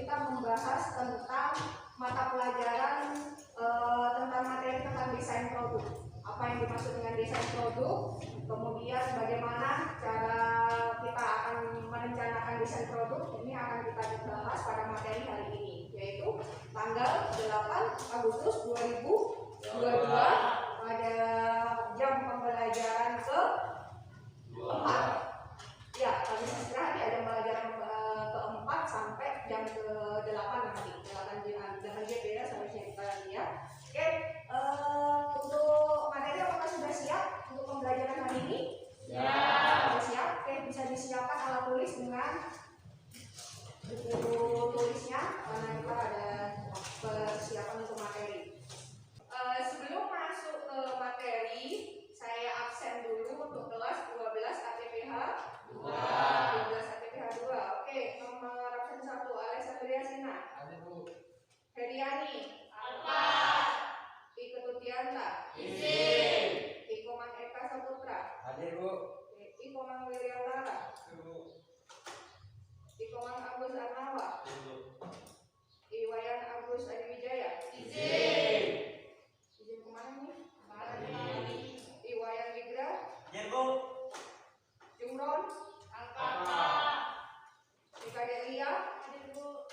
kita membahas tentang mata pelajaran tentang materi tentang desain produk. Apa yang dimaksud dengan desain produk, kemudian bagaimana cara kita akan merencanakan desain produk. Ini akan kita bahas pada materi hari ini, yaitu tanggal 8 Agustus 2022 pada jam pembelajaran ke-4. Ya, habis istirahat ya, jam pembelajaran ke-4 sampai jam ke-8 nanti. 8 jam beda seharusnya kita lihat. Oke, untuk materi apakah sudah siap untuk pembelajaran hari ini? Ya. Sudah siap. Oke, bisa disiapkan alat tulis dengan buku tulisnya karena kita ada persiapan untuk materi. Sebelum masuk ke materi, saya absen dulu untuk kelas 12 ATPH 2. 12 ATPH 2. Oke, nomor absen 1 Alexandria Sina. Ada Bu. Heriani. Apa? Iko Tutianta. Izin. Iko Mang Eka Saputra. Ada Bu. Iko Mang Wiryautara. Iko Mang Agus Arnawa. Iwayan Agus Adiwijaya. Izin. Izin kemana nih? Iwayan Wigra. Ya Bu. Jumron. Angkatan. Ika Delia. Ada Bu.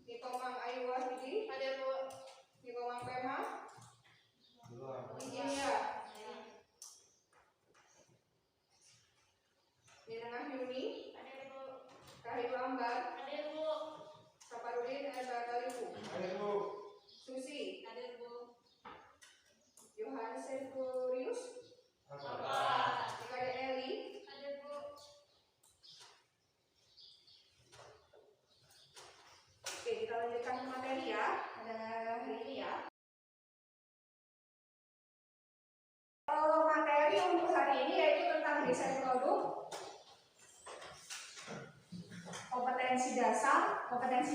Iko Mang Ayu Wahyudi. Ada Bu. Iko Mang Pema. Izin ya. Nirana Yuni. Ada Bu. Kahil Ambar. Ada Bu. Saparudin Kalibu. Ada Bu. Susi. Ada Bu. Yohanes Sergurius. Apa? Ika Eli. Ada Bu. Oke, kita lanjutkan ke materi ya. Ada hari ini ya. Materi untuk hari ini yaitu tentang desain produk. Kompetensi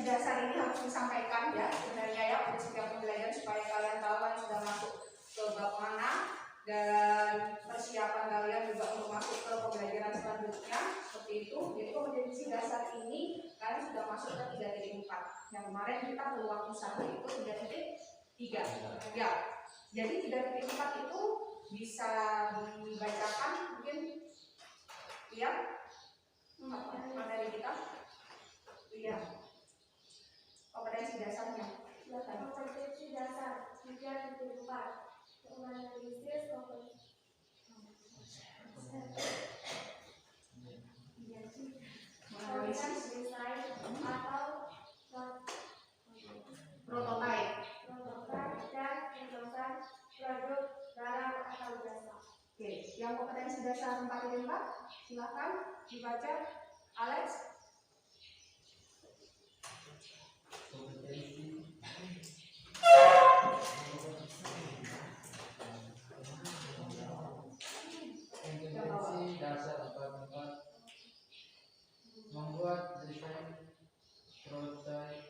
dasar ini harus disampaikan ya sebenarnya ya untuk setiap pembelajaran supaya kalian tahu kalian sudah masuk ke bab mana dan persiapan kalian juga untuk masuk ke pembelajaran selanjutnya seperti itu. Jadi kompetensi dasar ini kalian sudah masuk ke 3.4. Yang kemarin kita peluang usaha itu 3.3 ya. Jadi 3.4 itu bisa dibacakan mungkin ya materi kita. Iya. Kompetensi dasarnya. Silakan. Kompetensi dasar 3.4. Menganalisis desain atau prototipe dan pembuatan produk barang atau jasa. Oke, yang kompetensi dasar 4.4 silakan dibaca Alex. Kompetensi dasar 4.4 membuat desain prototipe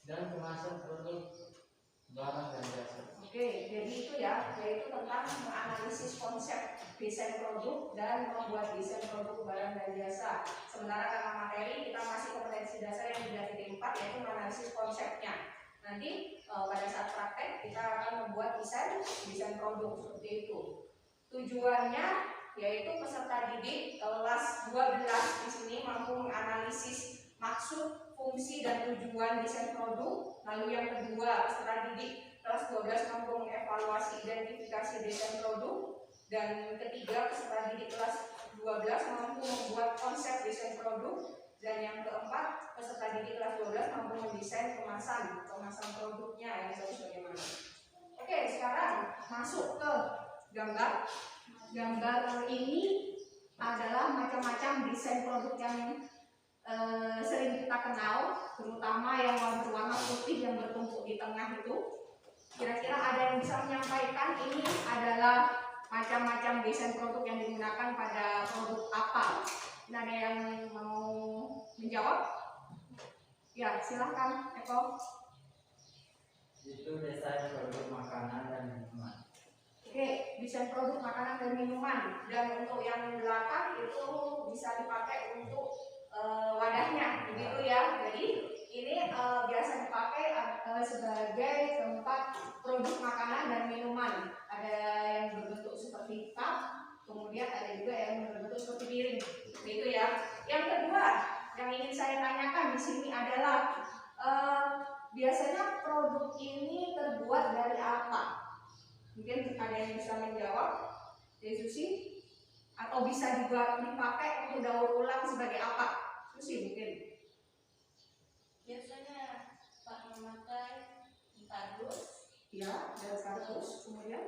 dan kemasan produk barang dan jasa. Oke, jadi itu ya, yaitu tentang menganalisis konsep desain produk dan membuat desain produk barang dan jasa. Sementara karena materi kita masih kompetensi dasar yang 3.4 yaitu menganalisis konsepnya. Nanti pada saat praktek kita akan membuat desain produk seperti itu. Tujuannya yaitu peserta didik kelas 12 di sini mampu menganalisis maksud, fungsi dan tujuan desain produk. Lalu yang kedua, peserta didik kelas 12 mampu mengevaluasi identifikasi desain produk. Dan ketiga, peserta didik kelas 12 mampu membuat konsep desain produk. Dan yang keempat, peserta didik kelas 12 mampu mendesain kemasan produknya yang harus bagaimana. Oke, sekarang masuk ke gambar. Gambar ini adalah macam-macam desain produk yang sering kita kenal, terutama yang berwarna putih yang bertumpuk di tengah itu. Kira-kira ada yang bisa menyampaikan ini adalah macam-macam desain produk yang digunakan pada produk apa? Ini ada yang mau menjawab? Ya, silahkan Eko. Itu desain produk makanan dan minuman. Oke, desain produk makanan dan minuman. Dan untuk yang belakang itu bisa dipakai untuk wadahnya, begitu ya. Jadi ini biasa dipakai sebagai tempat produk makanan dan minuman. Ada yang berbentuk seperti cup, kemudian ada juga yang berbentuk seperti piring, begitu ya. Yang kedua yang ingin saya tanyakan di sini adalah biasanya produk ini terbuat dari apa? Mungkin ada yang bisa menjawab, Susi? Atau bisa juga dipakai untuk daur ulang sebagai apa? Susi mungkin. Biasanya Pak memakai kardus. Ya, dari kardus. Kemudian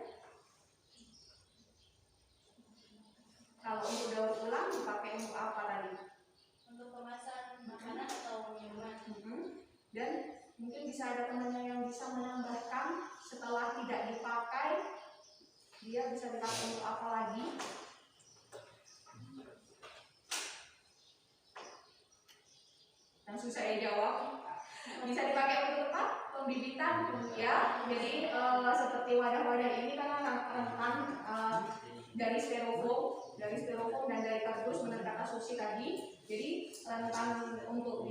kalau untuk daur ulang dipakai untuk apa tadi? Untuk kemasan makanan atau minuman. Dan mungkin bisa ada temannya yang bisa menambahkan setelah tidak dipakai dia bisa dipakai untuk apa lagi? Langsung saya jawab. Bisa dipakai untuk apa? Pembibitan, ya. Jadi seperti wadah-wadah ini kan rentan dari styrofoam dan dari kardus benar kata Susi tadi. Jadi rentan untuk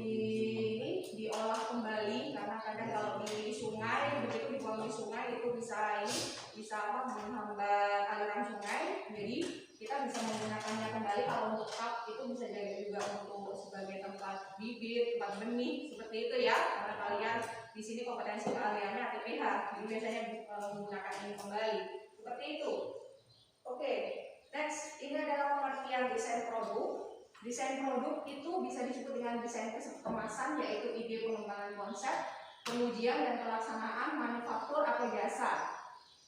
diolah kembali karena kadang kalau di sungai begitu dibuang di sungai itu bisa menghambat aliran sungai. Jadi kita bisa menggunakannya kembali. Kalau untuk cup itu bisa jadi juga untuk sebagai tempat bibit, tempat benih seperti itu ya. Karena kalian di sini kompetensi kaliannya ATPH, jadi biasanya menggunakan ini kembali seperti itu. Oke, next ini adalah pengertian desain produk. Desain produk itu bisa disebut dengan desain kemasan, yaitu ide pengembangan konsep, pengujian dan pelaksanaan manufaktur atau jasa.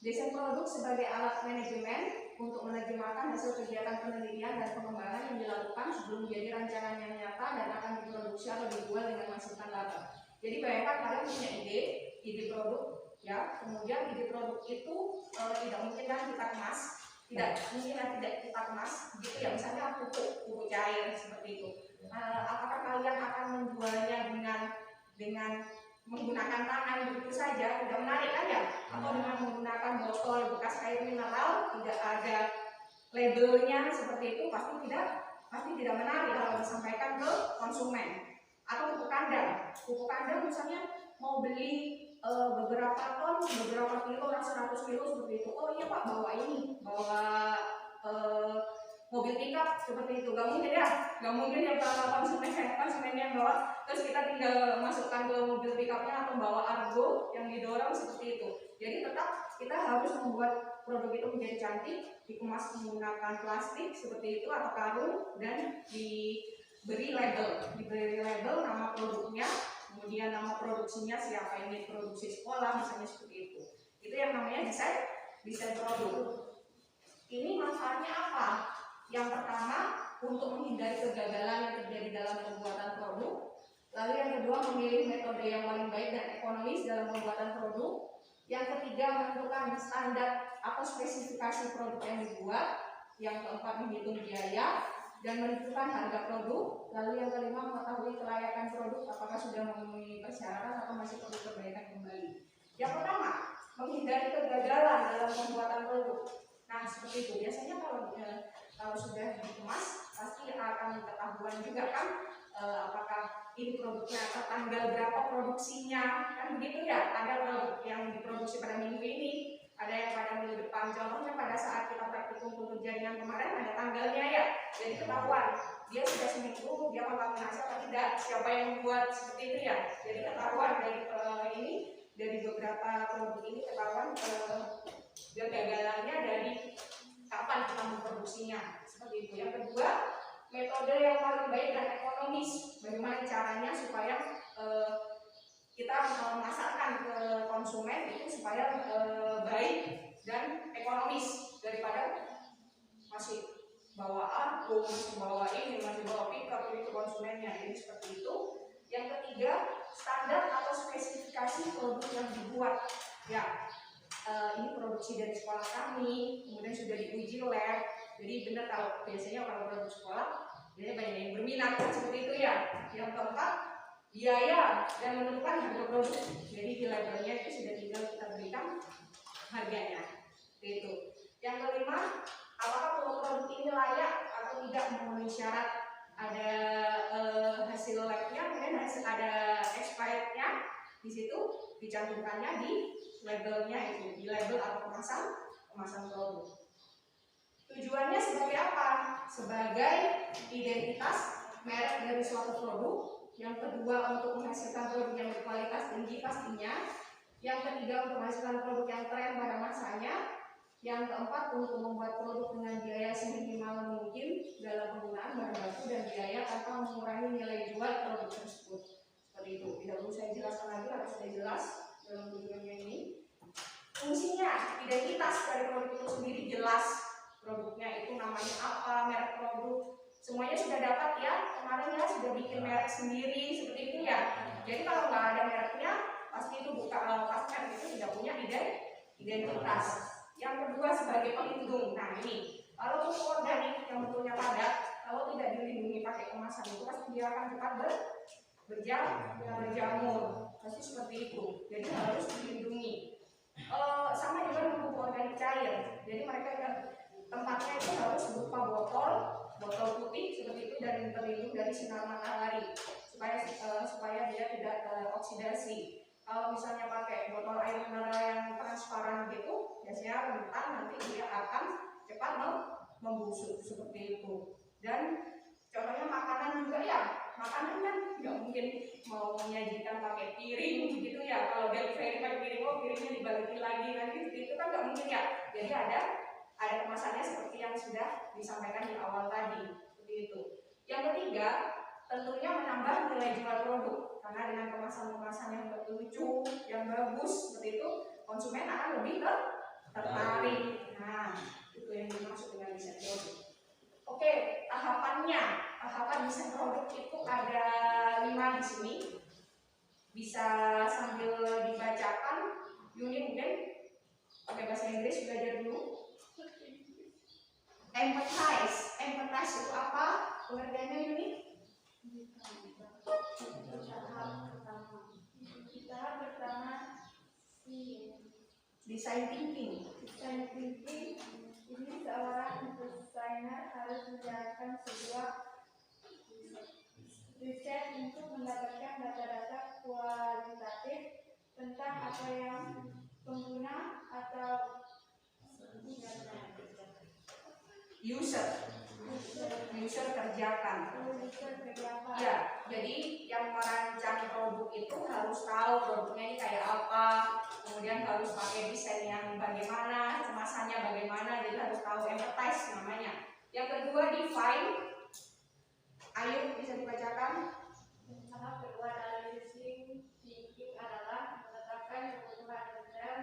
Desain produk sebagai alat manajemen untuk menerjemahkan hasil kegiatan penelitian dan pengembangan yang dilakukan sebelum menjadi rancangan yang nyata dan akan diproduksi atau dijual dengan menghasilkan laba. Jadi bayangkan kalian punya ide produk, ya. Kemudian ide produk itu tidak mungkin kan kita kemas, tidak kemas, gitu ya. Misalnya pupuk cair seperti itu. Apakah kalian akan menjualnya dengan menggunakan tangan begitu saja? Tidak menarik kan ya? Atau dengan menggunakan botol bekas air mineral, tidak ada labelnya seperti itu, pasti tidak menarik kalau disampaikan ke konsumen. Atau pupuk kandang misalnya mau beli beberapa ton, beberapa kilo, 100 kilo seperti itu. Oh iya Pak, bawa mobil pickup seperti itu. Gak mungkin ya kalau konsumennya bawa terus kita tinggal masukkan ke mobil pickupnya atau bawa argo yang didorong seperti itu. Jadi tetap kita harus membuat produk itu menjadi cantik, dikemas menggunakan plastik seperti itu atau karung, dan diberi label nama produknya, kemudian nama produksinya, siapa ini produksi sekolah misalnya seperti itu. Itu yang namanya desain produk. Ini manfaatnya apa? Yang pertama, untuk menghindari kegagalan yang terjadi dalam pembuatan produk. Lalu yang kedua, memilih metode yang paling baik dan ekonomis dalam pembuatan produk. Yang ketiga, menentukan standar atau spesifikasi produk yang dibuat. Yang keempat, menghitung biaya dan menentukan harga produk. Lalu yang kelima, mengetahui kelayakan produk, apakah sudah memenuhi persyaratan atau masih perlu perbaikan kembali. Yang pertama, menghindari kegagalan dalam pembuatan produk. Nah seperti itu. Biasanya kalau sudah dikemas pasti akan ketahuan juga kan apakah ini produknya atau tanggal berapa produksinya, kan begitu ya. Ada produk yang diproduksi pada minggu ini, ada yang pada minggu depan. Contohnya pada saat kita praktikum kultur jaringan kemarin ada tanggalnya ya, jadi ketahuan dia sudah seminggu dia kontaminasi atau tidak, siapa yang membuat seperti itu ya. Jadi ketahuan dari beberapa produk ini ketahuan kegagalannya dari kapan kita memproduksinya seperti itu. Yang kedua, metode yang paling baik dan ekonomis. Bagaimana caranya supaya kita memasarkan ke konsumen itu supaya baik dan ekonomis, daripada masih bawa argo, masih bawa ini, masih bawa pickup itu konsumennya. Jadi seperti itu. Yang ketiga, standar atau spesifikasi produk yang dibuat. Ya, ini produksi dari sekolah kami, kemudian sudah diuji lab. Jadi benar biasanya kalau produk sekolah biasanya banyak yang berminat seperti itu ya. Yang keempat, biaya dan menentukan harga produk. Jadi di labelnya itu sudah tinggal kita berikan harganya. Itu. Yang kelima, apakah produk ini layak atau tidak memenuhi syarat ada hasil labnya, kemudian ada expirednya. Di situ dicantumkannya di labelnya itu, di label atau kemasan produk. Tujuannya sebagai apa? Sebagai identitas merek dari suatu produk. Yang kedua, untuk menghasilkan produk yang berkualitas tinggi pastinya. Yang ketiga, untuk menghasilkan produk yang tren pada masanya. Yang keempat, untuk membuat produk dengan biaya seminimal mungkin dalam penggunaan bahan baku dan biaya tanpa mengurangi nilai jual produk tersebut. Seperti itu. Tidak perlu saya jelaskan lagi, harus sudah jelas dalam tujuannya ini. Fungsinya, identitas dari produk itu sendiri jelas. Produknya itu namanya apa, merek produk, semuanya sudah dapat ya. Kemarin ya sudah bikin merek sendiri seperti itu ya. Jadi kalau nggak ada mereknya, pasti itu pasti merek itu tidak punya identitas. Yang kedua, sebagai pelindung. Nah ini, kalau pupuk organik yang bentuknya padat, kalau tidak dilindungi pakai kemasan itu pasti dia akan cepat berjamur. Pasti seperti itu. Jadi harus dilindungi. Sama juga dengan pupuk organik cair. Jadi mereka tempatnya itu harus berupa botol putih seperti itu dan terlindung dari sinar matahari supaya dia tidak oksidasi. Kalau misalnya pakai botol air mineral yang transparan gitu, biasanya rentan, nanti dia akan cepat membusuk seperti itu. Dan contohnya makanan juga ya, makanan kan nggak mungkin mau menyajikan pakai piring gitu ya. Kalau delivery pakai piring, piringnya dibalikin lagi itu kan nggak mungkin ya. Jadi ada kemasannya seperti yang sudah disampaikan di awal tadi, seperti itu. Yang ketiga, tentunya menambah nilai jual produk. Karena dengan kemasan-kemasan yang lucu, yang bagus seperti itu, konsumen akan lebih tertarik. Nah, itu yang dimaksud dengan desain produk. Oke, tahapan desain produk itu ada 5 di sini. Bisa sambil dibacakan. Yuni mungkin pakai bahasa Inggris belajar dulu. Empathize itu apa? Pengertiannya Yuni? Tahap pertama Design thinking. Ini seorang desainer harus menjalankan sebuah riset untuk mendapatkan data-data kualitatif tentang apa yang pengguna atau user kerjakan. Ya, jadi yang merancang produk itu harus tahu produknya ini kayak apa, kemudian harus pakai desain yang bagaimana, kemasannya bagaimana, jadi harus tahu. Empathize namanya. Yang kedua, define. Ayo bisa dibacakan. tahap kedua dalam design thinking adalah menetapkan kebutuhan detail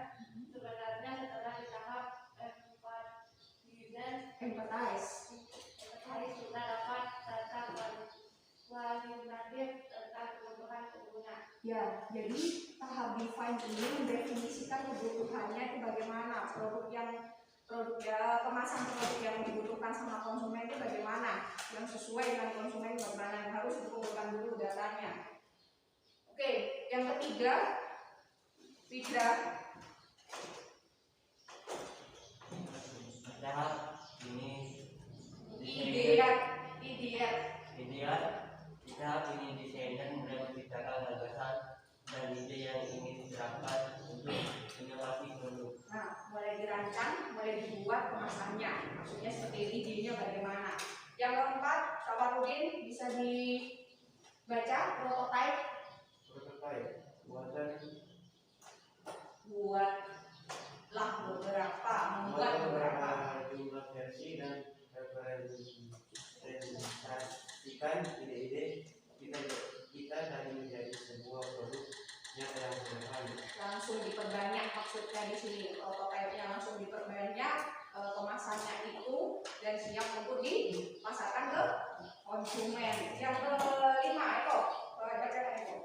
sebenarnya setelah di tahap Empathize. kita dapat data kualitatif tentang kebutuhan pengguna. Ya, jadi tahap define ini mendefinisikan kebutuhannya itu bagaimana, kemasan produk yang dibutuhkan sama konsumen itu bagaimana, yang sesuai dengan konsumen bagaimana, yang harus dikumpulkan dulu datanya. Oke, yang ketiga, feedback. Tahap ini desainer mulai menciptakan gagasan dan ide yang ingin diterapkan untuk inovasi produk. Nah, mulai dirancang, mulai dibuat kemasannya. Maksudnya seperti idenya bagaimana. Yang keempat, Safarudin bisa dibaca prototype. Buatlah beberapa jumlah versi dan representasikan ide-ide kita dari menjadi sebuah produk yang sederhana. Langsung diperbanyak, maksudnya di sini prototype-nya langsung diperbanyak, kemasannya itu dan siap untuk dipasarkan ke konsumen. Yang kelima, Eko, baca Eko.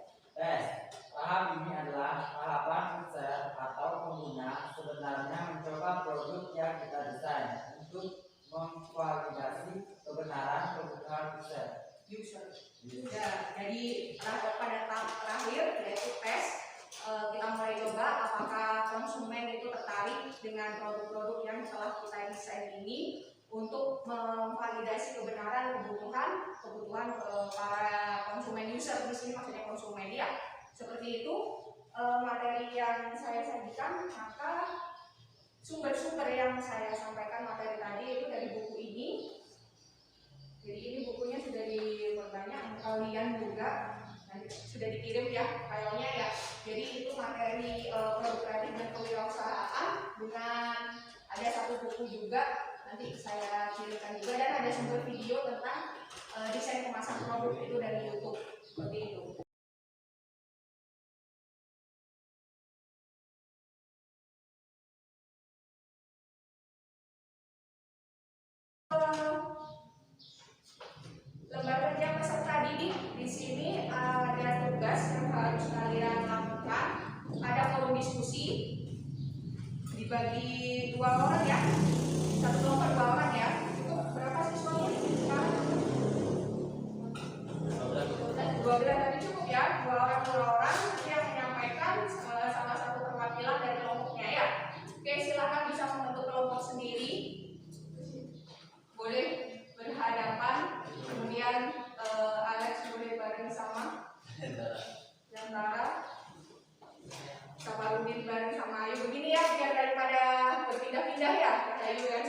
Tahap ini adalah tahapan user atau pengguna sebenarnya mencoba produk yang kita desain untuk memvalidasi kebenaran kebutuhan user. Ya, jadi pada tahap terakhir yaitu tes, kita mulai coba apakah konsumen itu tertarik dengan produk-produk yang telah kita desain ini. untuk memvalidasi kebenaran kebutuhan para konsumen user di sini, maksudnya konsumen ya. Seperti itu materi yang saya sajikan. Maka sumber-sumber yang saya sampaikan materi tadi itu dari buku ini. Jadi ini bukunya sudah diperbanyak, kalian juga nanti sudah dikirim ya filenya ya. Jadi itu materi produk kreatif dan kewirausahaan dengan ada satu buku juga nanti saya kirimkan juga, dan ada sumber video tentang desain kemasan produk itu dari YouTube seperti itu. Lembar kerja peserta didik di sini ada tugas yang harus kalian lakukan. Ada forum diskusi dibagi 2 orang ya, satu kelompok 2 orang ya. Itu berapa siswanya? 12 tadi cukup ya, 2 orang nanti yang menyampaikan salah satu perwakilan dari kelompoknya ya. Oke, silakan bisa membentuk kelompok sendiri, boleh berhadapan. Kemudian Alex boleh bareng sama Yantara, Saparudin bareng sama Ayu. Begini ya, biar daripada berpindah-pindah ya, Ayu kan,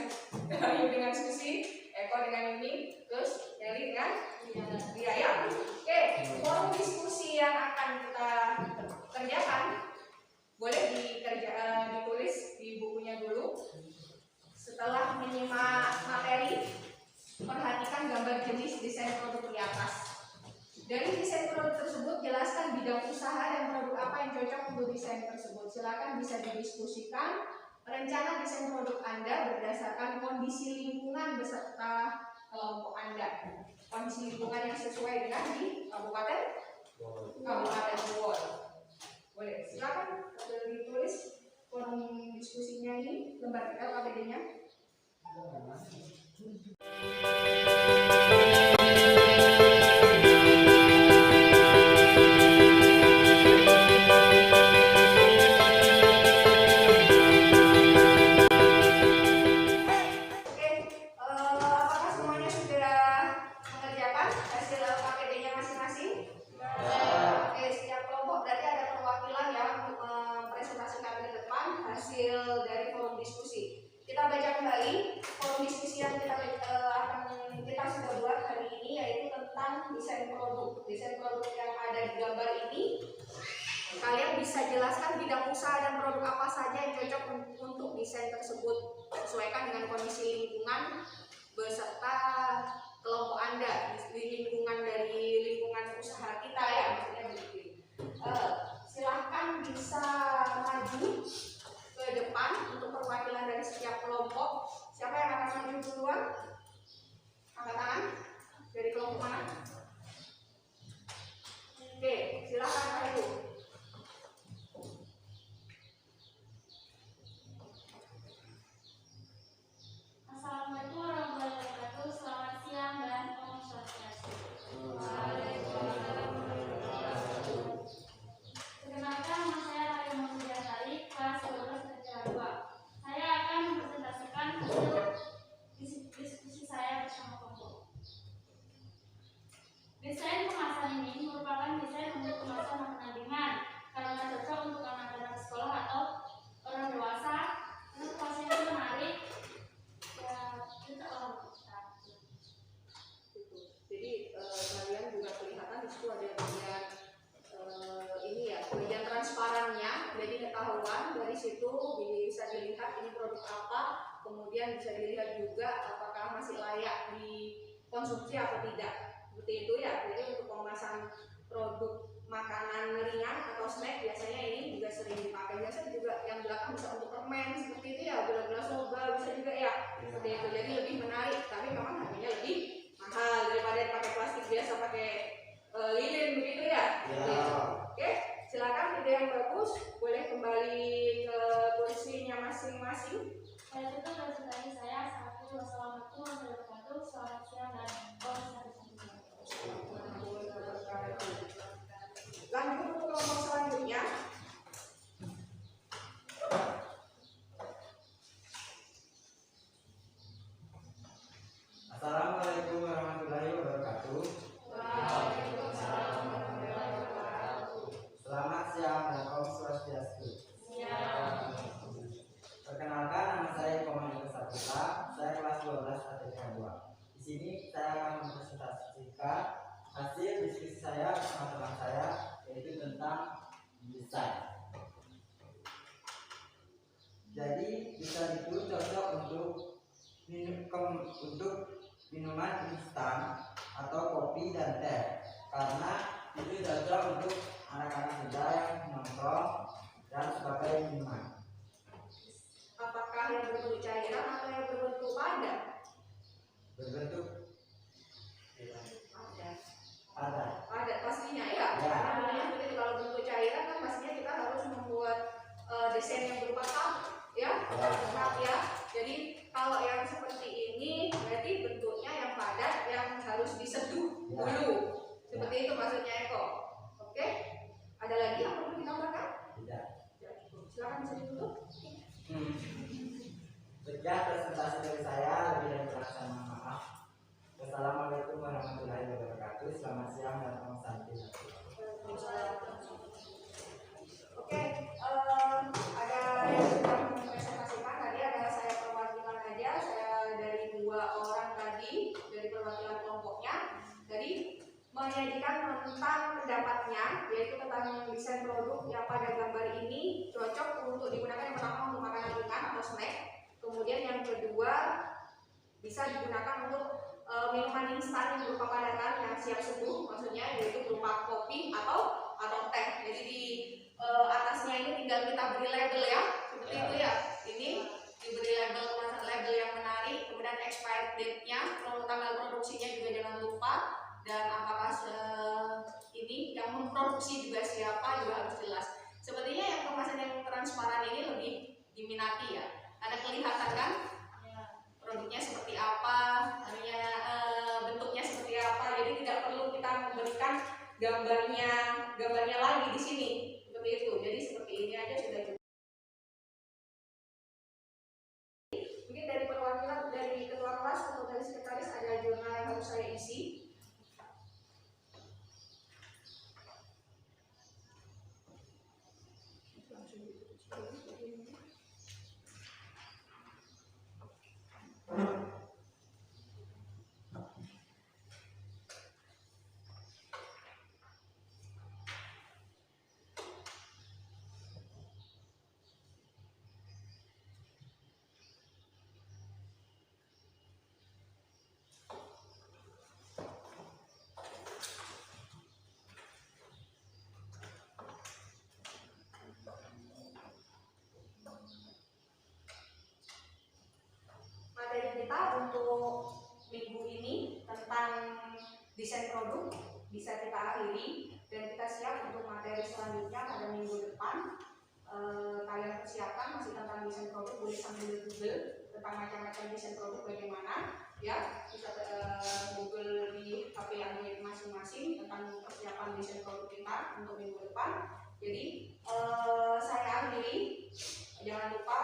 Ayu dengan Susi, Eko dengan ini, terus Nelly dengan Ria ya. Oke, forum diskusi yang akan kita kerjakan boleh ditulis di bukunya dulu. Setelah menyimak materi, perhatikan gambar jenis desain produk di atas. Dari desain produk tersebut, jelaskan bidang usaha dan produk apa yang cocok untuk desain tersebut. Silakan bisa didiskusikan rencana desain produk Anda berdasarkan kondisi lingkungan beserta kelompok Anda. Kondisi lingkungan yang sesuai dengan di Kabupaten Bogor. Boleh, silakan ditulis forum diskusinya ini, lembar LKPD-nya. Apakah semuanya sudah mengerjakan hasil LKPD-nya masing-masing? Oke, setiap kelompok berarti ada perwakilan yang untuk mempresentasikan ke depan hasil dari forum diskusi. Kita baca kembali forum diskusi yang kita sudah buat hari ini, yaitu tentang desain produk. Desain produk yang ada di gambar ini, kalian bisa jelaskan bidang usaha dan produk apa saja yang cocok untuk desain tersebut. Sesuaikan dengan kondisi lingkungan beserta kelompok Anda, di lingkungan usaha kita ya, maksudnya begitu. Silahkan bisa maju ke depan untuk perwakilan dari setiap kelompok. Siapa yang akan maju duluan? Angkat tangan. Dari kelompok mana? Oke, silahkan maju. Assalamualaikum warahmatullahi wabarakatuh. Selamat siang dan Om Swastiastu. Perkenalkan, nama saya Raya Mulyasari, kelas 12 Kerja 2. Saya akan mempresentasikan hasil diskusi saya bersama kelompok. Desain kemasan ini merupakan desain untuk kemasan makanan ringan karena cocok untuk anak-anak sekolah atau orang dewasa. Kemasan ini menarik. Jadi kalian juga kelihatan di situ ada bagian ini ya, bagian transparannya. Jadi ketahuan dari situ bisa dilihat ini produk apa, kemudian bisa dilihat juga apakah masih layak dikonsumsi atau tidak. Seperti itu ya. Jadi untuk pemasaran produk makanan ringan atau snack biasanya ini juga sering dipakai. Biasanya juga yang belakang bisa untuk permen seperti itu ya, gula-gula soba bisa juga ya. Seperti itu. Jadi lebih menarik, tapi memang harganya lebih mahal daripada pakai plastik biasa, pakai lilin begitu ya. Oke, silakan ide yang bagus boleh kembali ke kursinya masing-masing. Saya tutup presentasi saya. Assalamualaikum warahmatullahi wabarakatuh. Selamat siang dan Om Swastiastu. Lanjut untuk kelompok selanjutnya. siang dan Om Swastiastu. Siap. Perkenalkan, nama saya Komando Saputra, saya kelas 12 ATK 2. Di sini saya akan mempresentasikan hasil diskusi saya bersama teman saya, yaitu tentang desain. Jadi desain itu cocok untuk minuman instan atau kopi dan teh, karena itu cocok untuk anak-anak muda yang nongkrong dan sebagai minuman. Apakah yang berbentuk cairan atau yang berbentuk padat? Berbentuk Padat. padat. Padat pastinya ya. Ya. Karena seperti itu, kalau bentuk cairan kan pastinya kita harus membuat desain yang berupa cup, ya. Cup ya. Jadi kalau yang seperti ini berarti bentuknya yang padat yang harus diseduh Ya. dulu. Seperti itu maksudnya Eko. Oke? Ada lagi yang perlu ditambahkan? Tidak. Ya, silakan bisa ditutup. Sekian presentasi dari saya, lebih dari kurang mohon maaf. Wassalamualaikum warahmatullahi wabarakatuh. Selamat siang dan om santi. Oke, ada yang sudah mempresentasikan tadi, ada saya perwakilan aja, saya dari 2 orang tadi dari perwakilan kelompoknya. Jadi menyajikan tentang pendapatnya, yaitu tentang desain produk yang pada gambar ini cocok untuk digunakan yang pertama untuk makanan ringan atau snack. Kemudian yang kedua bisa digunakan untuk minuman instan yang berupa padatan yang siap seduh, maksudnya yaitu berupa kopi atau teh. Jadi di atasnya ini tinggal kita beri label ya, seperti itu ya. Ini diberi label, kemasan label yang menarik, kemudian expired date-nya, tanggal produksinya juga jangan lupa, dan apakah ini yang memproduksi juga siapa juga harus jelas. Sepertinya yang kemasan yang transparan ini lebih diminati ya. Ada kelihatan kan produknya seperti apa, bentuknya seperti apa. Jadi tidak perlu kita memberikan gambarnya lagi di sini seperti itu. Jadi seperti ini aja sudah cukup. Mungkin dari perwakilan dari ketua kelas atau dari sekretaris ada jurnal yang harus saya isi. Materi kita untuk minggu ini tentang desain produk bisa kita akhiri, dan kita siap untuk materi selanjutnya pada minggu depan. Kalian persiapkan masih tentang desain produk, boleh sambil Google tentang macam-macam desain produk bagaimana ya, bisa Google di HP Android masing-masing tentang persiapan desain produk kita untuk minggu depan. Jadi saya akhiri, jangan lupa